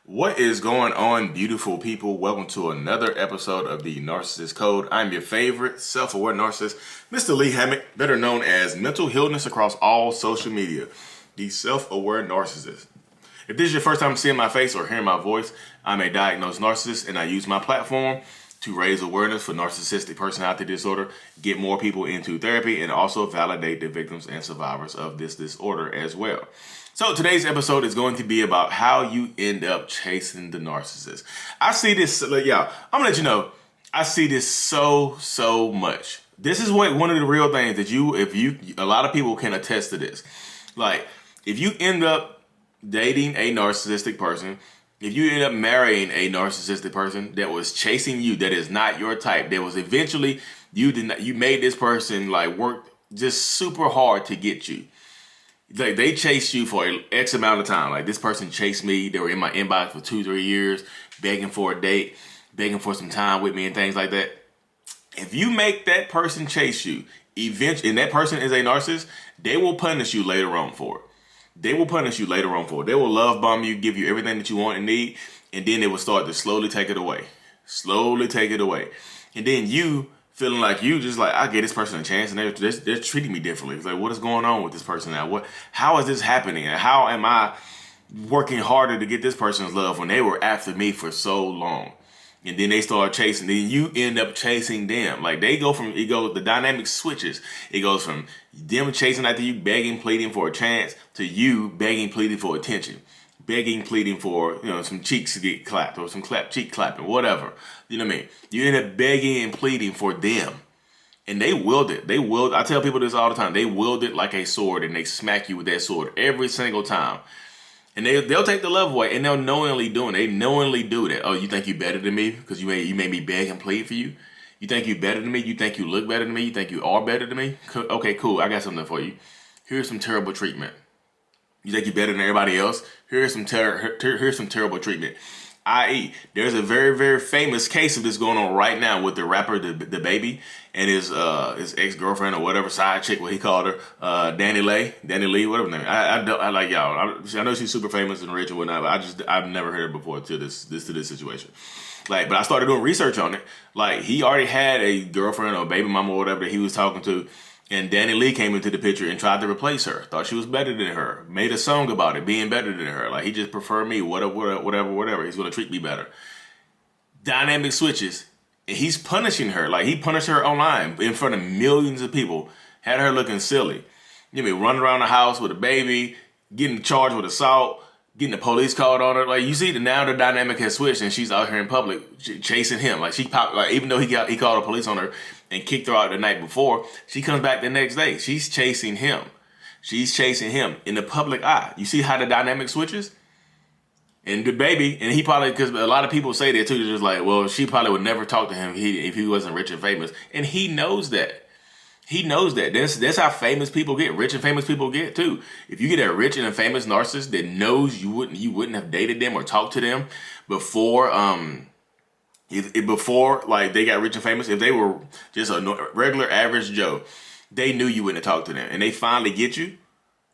What is going on, beautiful people? Welcome to another episode of the Narcissist Code. I'm your favorite self-aware narcissist, Mr. Lee Hammock, better known as mental illness across all social media, the self-aware narcissist. If this is your first time seeing my face or hearing my voice, I'm a diagnosed narcissist and I use my platform to raise awareness for narcissistic personality disorder, get more people into therapy, and also validate the victims and survivors of this disorder as well. So today's episode is going to be about how you end up chasing the narcissist. I see this, I'm gonna let you know, I see this so much. This is one of the real things that a lot of people can attest to this. Like, if you end up dating a narcissistic person, if you end up marrying a narcissistic person that was chasing you, that is not your type, that was eventually, you made this person like work just super hard to get you. Like, they chased you for X amount of time. Like, this person chased me. They were in my inbox for 2-3 years, begging for a date, begging for some time with me and things like that. If you make that person chase you, eventually, and that person is a narcissist, they will punish you later on for it. They will punish you later on for it. They will love bomb you, give you everything that you want and need, and then they will start to slowly take it away. Slowly take it away. And then you feeling like I gave this person a chance and they're treating me differently. It's like, what is going on with this person now? How is this happening? And how am I working harder to get this person's love when they were after me for so long? And then they start chasing, then you end up chasing them. Like, the dynamic switches. It goes from them chasing after you, begging, pleading for a chance, to you begging, pleading for attention. Begging, pleading for, some cheeks to get clapped or some cheek clapping, whatever. You know what I mean? You end up begging and pleading for them. And they wield it. I tell people this all the time. They wield it like a sword and they smack you with that sword every single time. And they'll take the love away and they'll knowingly do it. They knowingly do that. Oh, you think you're better than me because you made me beg and plead for you? You think you're better than me? You think you look better than me? You think you are better than me? Okay, cool. I got something for you. Here's some terrible treatment. You think you're better than everybody else? Here's some terrible treatment. I.e., there's a very, very famous case of this going on right now with the rapper, the Baby, and his ex-girlfriend or whatever, side chick, what he called her, Danny Lee, whatever name. I like y'all. I know she's super famous and rich and whatnot, but I've never heard her before to this situation. Like, but I started doing research on it. Like, he already had a girlfriend or baby mama or whatever that he was talking to. And Danny Lee came into the picture and tried to replace her. Thought she was better than her. Made a song about it, being better than her. Like, he just preferred me, whatever. He's going to treat me better. Dynamic switches. And he's punishing her. Like, he punished her online in front of millions of people. Had her looking silly. Running around the house with a baby, getting charged with assault, getting the police called on her. Like, you see, now the dynamic has switched and she's out here in public chasing him. Like, she popped, like, even though he called the police on her and kicked her out the night before, she comes back the next day. She's chasing him. She's chasing him in the public eye. You see how the dynamic switches? And the Baby, and he probably, because a lot of people say that too, just like, well, she probably would never talk to him if he wasn't rich and famous. And he knows that. He knows that. That's how famous people get. Rich and famous people get too. If you get a rich and a famous narcissist that knows you wouldn't have dated them or talked to them before, before like they got rich and famous, if they were just a regular average Joe, they knew you wouldn't have talked to them, and they finally get you,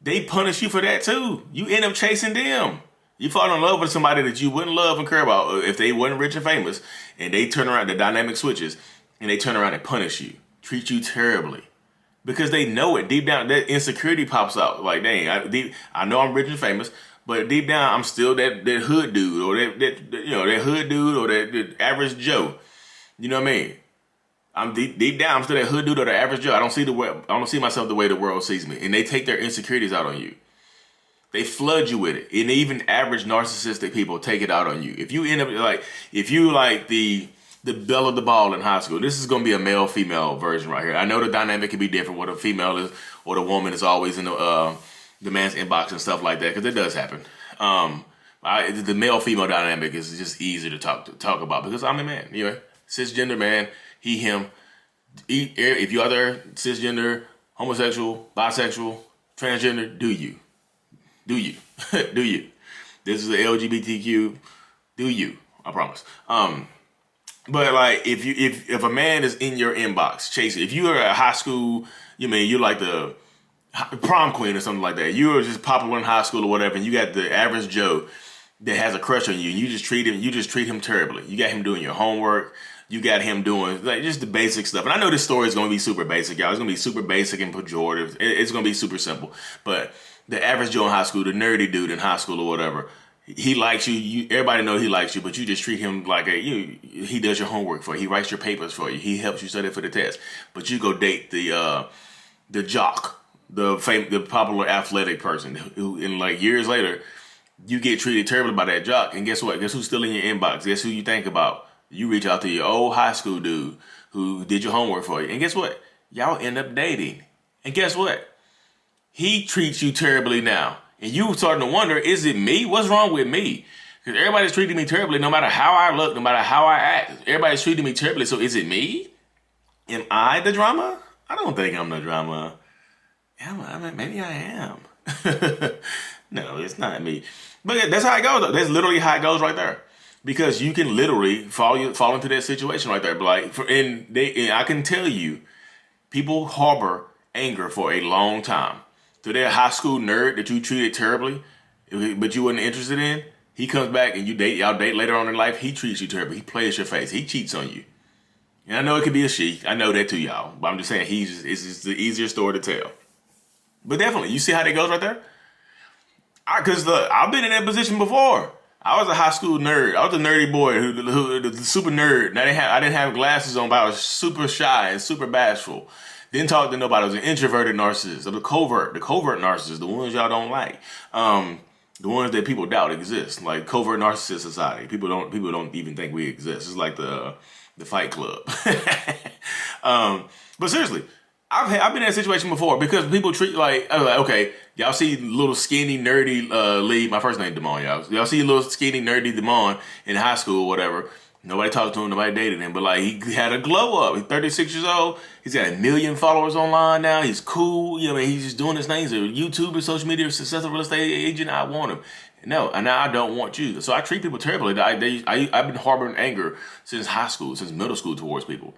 they punish you for that too. You end up chasing them. You fall in love with somebody that you wouldn't love and care about if they wasn't rich and famous, and they turn around, the dynamic switches, and they turn around and punish you, treat you terribly. Because they know it. Deep down, that insecurity pops out. Like, dang, I know I'm rich and famous, but deep down, I'm still that hood dude, or that hood dude, or that average Joe. You know what I mean? I'm deep down, I'm still that hood dude or the average Joe. I don't see myself the way the world sees me, and they take their insecurities out on you. They flood you with it, and even average narcissistic people take it out on you. If you end up like the belle of the ball in high school, this is going to be a male-female version right here. I know the dynamic can be different, what a female is or the woman is always in the man's inbox and stuff like that, because it does happen. The male-female dynamic is just easy to talk about because I'm a man. Cisgender man, he, him. If you other cisgender, homosexual, bisexual, transgender, do you? Do you? Do you? This is the LGBTQ. Do you? I promise. But like, if a man is in your inbox chasing, if you are at high school, you're like the prom queen or something like that. You were just popular in high school or whatever, and you got the average Joe that has a crush on you, and you just treat him terribly. You got him doing your homework. You got him doing like just the basic stuff. And I know this story is going to be super basic, y'all. It's going to be super basic and pejorative. It's going to be super simple. But the average Joe in high school, the nerdy dude in high school or whatever, he likes you. Everybody know he likes you, but you just treat him like he does your homework for you. He writes your papers for you. He helps you study for the test. But you go date the jock, the popular athletic person who, in like years later, you get treated terribly by that jock. And guess what? Guess who's still in your inbox? Guess who you think about? You reach out to your old high school dude who did your homework for you. And guess what? Y'all end up dating. And guess what? He treats you terribly now. And you starting to wonder, is it me? What's wrong with me? Because everybody's treating me terribly no matter how I look, no matter how I act. Everybody's treating me terribly. So is it me? Am I the drama? I don't think I'm the drama. I mean, maybe I am. No, it's not me. But that's how it goes. That's literally how it goes right there. Because you can literally fall into that situation right there. But I can tell you, people harbor anger for a long time. So that high school nerd that you treated terribly, but you wasn't interested in, he comes back and y'all date later on in life, he treats you terribly. He plays your face. He cheats on you. And I know it could be a she. I know that too, y'all. But I'm just saying, it's just the easier story to tell. But definitely, you see how that goes right there? Because I've been in that position before. I was a high school nerd. I was a nerdy boy who the super nerd. And I didn't have glasses on, but I was super shy and super bashful. Didn't talk to nobody. I was an introverted narcissist. The covert narcissist, the ones y'all don't like. The ones that people doubt exist, like covert narcissist society. People don't even think we exist. It's like the Fight Club. But seriously, I've been in that situation before because people treat like, okay, y'all see little skinny nerdy Lee. My first name Damon, y'all. Y'all see little skinny nerdy Damon in high school or whatever. Nobody talked to him, nobody dated him, but like he had a glow up. He's 36 years old. He's got 1 million followers online now. He's cool. You know, he's just doing his thing. He's a YouTuber, social media, successful real estate agent. I want him. No, and now I don't want you. So I treat people terribly. I've been harboring anger since high school, since middle school towards people.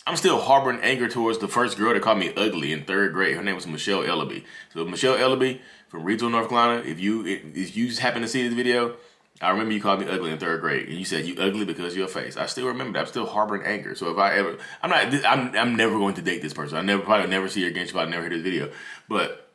I'm still harboring anger towards the first girl that called me ugly in 3rd grade. Her name was Michelle Ellaby. So Michelle Ellaby from Regional, North Carolina, if you happen to see this video, I remember you called me ugly in 3rd grade, and you said you ugly because of your face. I still remember that. I'm still harboring anger. So if I'm never going to date this person. Probably never see her again. She probably never heard this video. But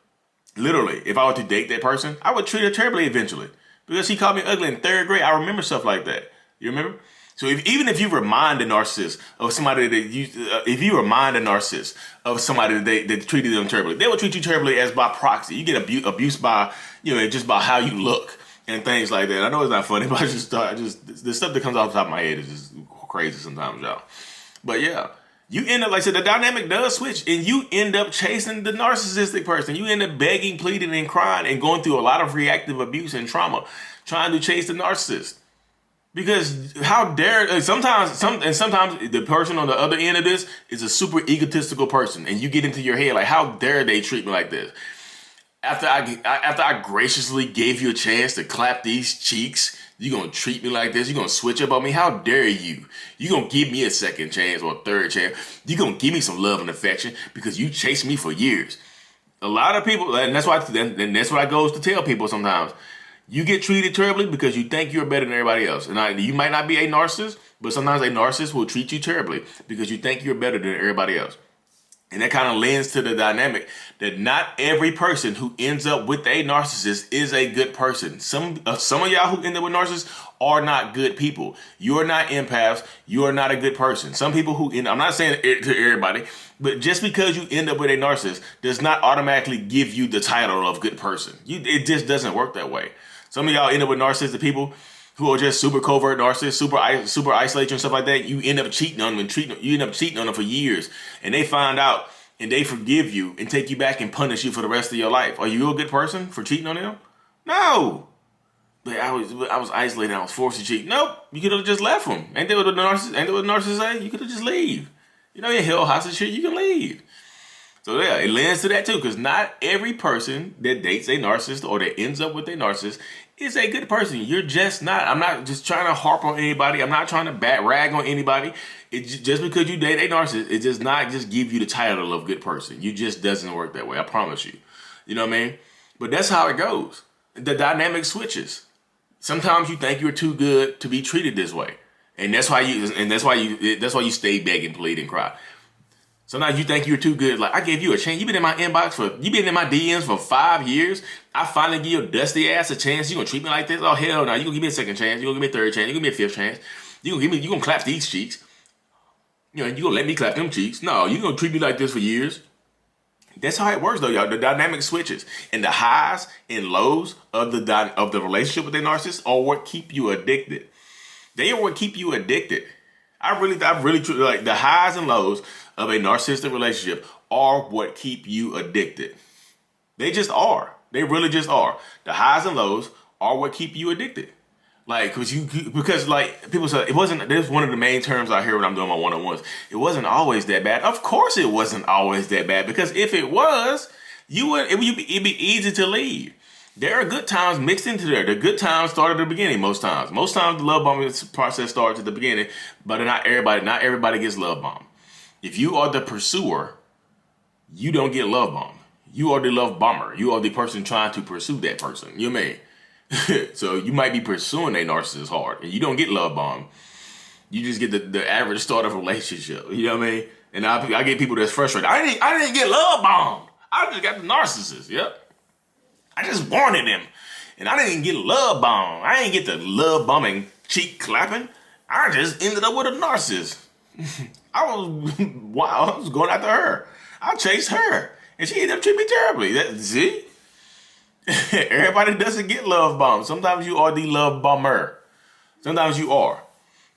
literally, if I were to date that person, I would treat her terribly eventually because she called me ugly in 3rd grade. I remember stuff like that. You remember? So even if you remind a narcissist of somebody that treated them terribly, they will treat you terribly as by proxy. You get abused by just by how you look and things like that. I know it's not funny, but the stuff that comes off the top of my head is just crazy sometimes, y'all. But yeah, you end up, like I said, the dynamic does switch, and you end up chasing the narcissistic person. You end up begging, pleading, and crying, and going through a lot of reactive abuse and trauma, trying to chase the narcissist. Because how dare sometimes the person on the other end of this is a super egotistical person, and you get into your head like, how dare they treat me like this? After I graciously gave you a chance to clap these cheeks, you gonna treat me like this? You gonna switch up on me? How dare you? You gonna give me a second chance or a third chance? You gonna give me some love and affection because you chased me for years? A lot of people, and that's what I goes to tell people sometimes. You get treated terribly because you think you're better than everybody else. And you might not be a narcissist, but sometimes a narcissist will treat you terribly because you think you're better than everybody else. And that kind of lends to the dynamic that not every person who ends up with a narcissist is a good person. Some of y'all who end up with narcissists are not good people. You are not empaths. You are not a good person. Some people who I'm not saying it to everybody, but just because you end up with a narcissist does not automatically give you the title of good person. It just doesn't work that way. Some of y'all end up with narcissistic people who are just super covert narcissists, super isolate you and stuff like that. You end up cheating on them you end up cheating on them for years, and they find out and they forgive you and take you back and punish you for the rest of your life. Are you a good person for cheating on them? No. But I was isolated. I was forced to cheat. Nope. You could have just left them. Ain't that what the narcissist say? You could have just leave. You're held hostage shit. You can leave. So yeah, it lends to that too, because not every person that dates a narcissist or that ends up with a narcissist is a good person. You're just not. I'm not just trying to harp on anybody. I'm not trying to rag on anybody. Just because you date a narcissist, it does not just give you the title of good person. You just doesn't work that way. I promise you. You know what I mean? But that's how it goes. The dynamic switches. Sometimes you think you're too good to be treated this way. And that's why you stay, beg, and plead and cry. Sometimes you think you're too good. Like, I gave you a chance. You've been in my DMs for 5 years. I finally give your dusty ass a chance. You gonna treat me like this? Oh, hell no. You gonna give me a second chance. You gonna give me a third chance. You gonna give me a fifth chance. You gonna clap these cheeks. You gonna let me clap them cheeks. No, you gonna treat me like this for years. That's how it works though, y'all. The dynamic switches. And the highs and lows of the relationship with the narcissist are what keep you addicted. They are what keep you addicted. I really truly, like, the highs and lows of a narcissistic relationship are what keep you addicted. They just are. They really just are. The highs and lows are what keep you addicted. Like, because like people say, there's one of the main terms I hear when I'm doing my one-on-ones. It wasn't always that bad. Of course it wasn't always that bad, because if it was, it'd be easy to leave. There are good times mixed into there. The good times start at the beginning most times. Most times the love bombing process starts at the beginning, but not everybody gets love bombed. If you are the pursuer, you don't get love bombed. You are the love bomber. You are the person trying to pursue that person. You know what I mean? So you might be pursuing a narcissist hard and you don't get love bombed. You just get the average start of a relationship. You know what I mean? And I get people that's frustrated. I didn't get love bombed. I just got the narcissist. Yep. I just wanted him. And I didn't get love bombed. I didn't get the love bombing, cheek clapping. I just ended up with a narcissist. I was going after her. I chased her. And she ended up treating me terribly. See? Everybody doesn't get love bombed. Sometimes you are the love bomber. Sometimes you are.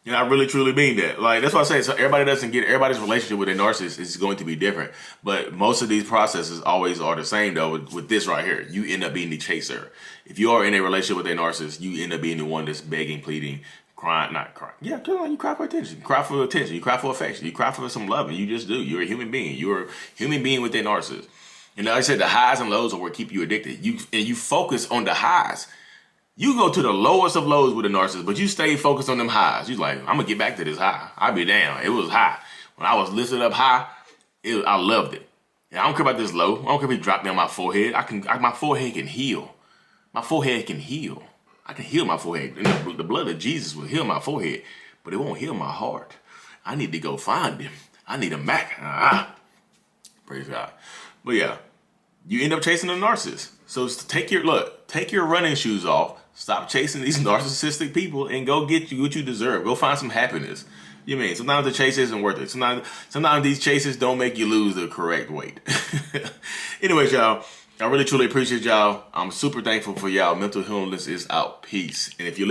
And I really truly mean that. Like, that's why I say, so everybody's relationship with a narcissist is going to be different. But most of these processes always are the same though with this right here. You end up being the chaser. If you are in a relationship with a narcissist, you end up being the one that's begging, pleading, crying, not crying. Yeah, you cry for attention. You cry for attention. You cry for affection. You cry for some love. And you just do. You're a human being. You're a human being with a narcissist. And like I said, the highs and lows are what keep you addicted. You focus on the highs. You go to the lowest of lows with a narcissist, but you stay focused on them highs. You're like, I'm going to get back to this high. I'll be down. It was high. When I was lifted up high, I loved it. And I don't care about this low. I don't care if it dropped down my forehead. My forehead can heal. My forehead can heal. I can heal my forehead. And the blood of Jesus will heal my forehead, but it won't heal my heart. I need to go find him. I need him back. Praise God. But yeah, you end up chasing a narcissist. So take your running shoes off. Stop chasing these narcissistic people and go get you what you deserve. Go find some happiness. You mean sometimes the chase isn't worth it. Sometimes these chases don't make you lose the correct weight. Anyways, y'all, I really truly appreciate y'all. I'm super thankful for y'all. Mental illness is out. Peace. And if you're